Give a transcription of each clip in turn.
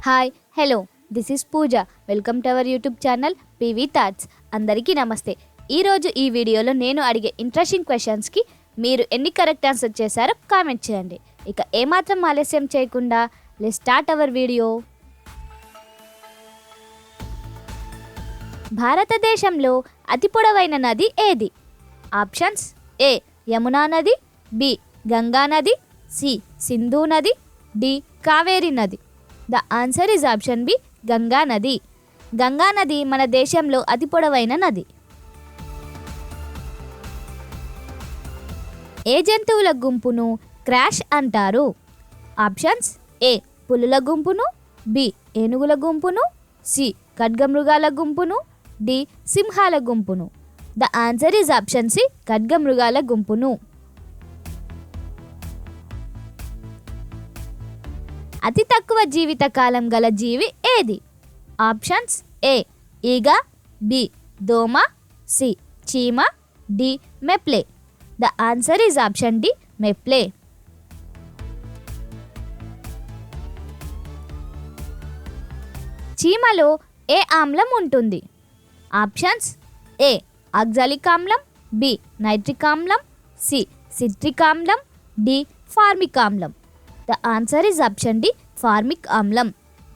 Hi hello this is Pooja. Welcome to our YouTube channel PV thoughts. అందరికీ నమస్తే. ఈరోజు ఈ వీడియోలో నేను అడిగే ఇంట్రెస్టింగ్ క్వశ్చన్స్కి మీరు ఎన్ని కరెక్ట్ ఆన్సర్ చేశారో కామెంట్ చేయండి. ఇక ఏమాత్రం ఆలస్యం చేయకుండా లెట్స్ స్టార్ట్ అవర్ వీడియో. భారతదేశంలో అతి పొడవైన నది ఏది? ఆప్షన్స్: ఏ యమునా నది, బి గంగా నది, సి సింధు నది, డి కావేరి నది. The answer is option B Ganga నది. గంగా నది మన దేశంలో అతి పొడవైన నది. ఏ జంతువుల గుంపును క్రాష్ అంటారు? ఆప్షన్స్: ఏ పులుల గుంపును, బి ఏనుగుల గుంపును, సి ఖడ్గమృగాల గుంపును, డి సింహాల గుంపును. The answer is option C ఖడ్గమృగాల గుంపును. అతి తక్కువ జీవితకాలం గల జీవి ఏది? ఆప్షన్స్: ఏ ఈగ, బి దోమ, సి చీమ, డి మెప్లే. The answer is option D మెప్లే. చీమలో ఏ ఆమ్లం ఉంటుంది? ఆప్షన్స్: ఏ ఆక్సాలిక్ ఆమ్లం, బి నైట్రిక్ ఆమ్లం, సి సిట్రిక్ ఆమ్లం, డి ఫార్మిక్ ఆమ్లం. The answer is option D formic ఆమ్లం.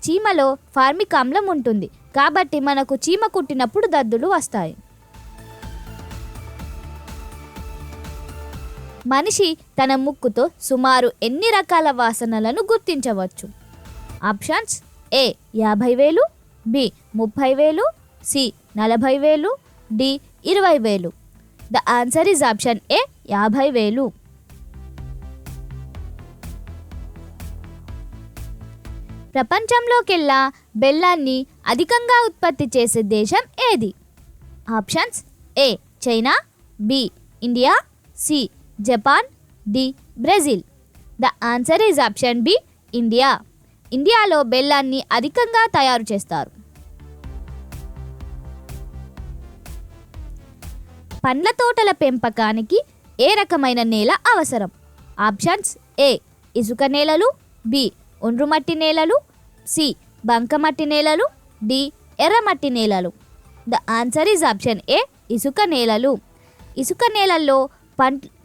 చీమలో ఫార్మిక్ ఆమ్లం ఉంటుంది కాబట్టి మనకు చీమ కుట్టినప్పుడు దద్దులు వస్తాయి. మనిషి తన ముక్కుతో సుమారు ఎన్ని రకాల వాసనలను గుర్తించవచ్చు? Options: A 50,000, B 30,000, C 40,000, D 20,000. The answer is option A 50,000. ప్రపంచంలోకెల్లా బెల్లాన్ని అధికంగా ఉత్పత్తి చేసే దేశం ఏది? Options: A China, B India, C Japan, D Brazil. The answer is option B India. ఇండియాలో బెల్లాన్ని అధికంగా తయారు చేస్తారు. పండ్ల తోటల పెంపకానికి ఏ రకమైన నేల అవసరం? ఆప్షన్స్: ఏ ఇసుక నేలలు, బి ఒండ్రుమట్టి నేలలు, సి బంకమట్టి నేలలు, డి ఎర్రమట్టి నేలలు. ద ఆన్సర్ ఈజ్ ఆప్షన్ ఏ ఇసుక నేలలు. ఇసుక నేలల్లో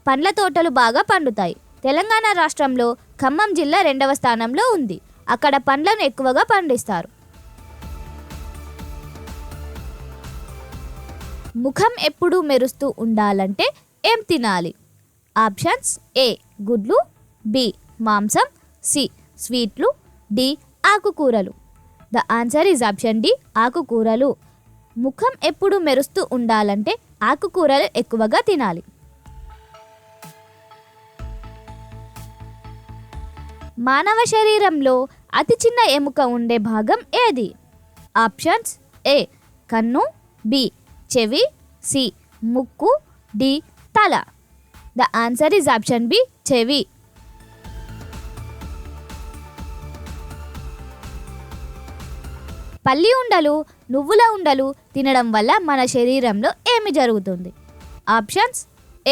పండ్ల తోటలు బాగా పండుతాయి. తెలంగాణ రాష్ట్రంలో ఖమ్మం జిల్లా 2వ స్థానంలో ఉంది. అక్కడ పండ్లను ఎక్కువగా పండిస్తారు. ముఖం ఎప్పుడూ మెరుస్తూ ఉండాలంటే ఏం తినాలి? ఆప్షన్స్: ఏ గుడ్లు, బి మాంసం, సి స్వీట్లు, డి ఆకుకూరలు. The answer is option D ఆకుకూరలు. ముఖం ఎప్పుడు మెరుస్తూ ఉండాలంటే ఆకుకూరలు ఎక్కువగా తినాలి. మానవ శరీరంలో అతి చిన్న ఎముక ఉండే భాగం ఏది? ఆప్షన్స్: ఏ కన్ను, బి చెవి, సి ముక్కు, డి తల. The answer is option B చెవి. పల్లి ఉండలు, నువ్వుల ఉండలు తినడం వల్ల మన శరీరంలో ఏమి జరుగుతుంది? ఆప్షన్స్: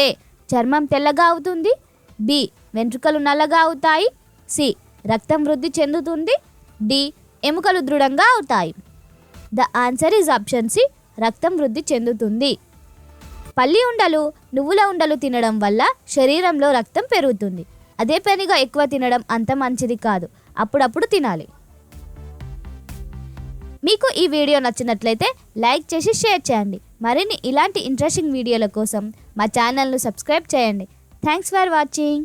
ఏ చర్మం తెల్లగా అవుతుంది, బి వెంట్రుకలు నల్లగా అవుతాయి, సి రక్తం వృద్ధి చెందుతుంది, డి ఎముకలు దృఢంగా అవుతాయి. The answer is option C రక్తం వృద్ధి చెందుతుంది. పల్లి ఉండలు, నువ్వుల ఉండలు తినడం వల్ల శరీరంలో రక్తం పెరుగుతుంది. అదే పనిగా ఎక్కువ తినడం అంత మంచిది కాదు. అప్పుడప్పుడు తినాలి. మీకు ఈ వీడియో నచ్చినట్లయితే లైక్ చేసి షేర్ చేయండి. మరిన్ని ఇలాంటి ఇంట్రెస్టింగ్ వీడియోల కోసం మా ఛానల్ను సబ్స్క్రైబ్ చేయండి. Thanks for watching.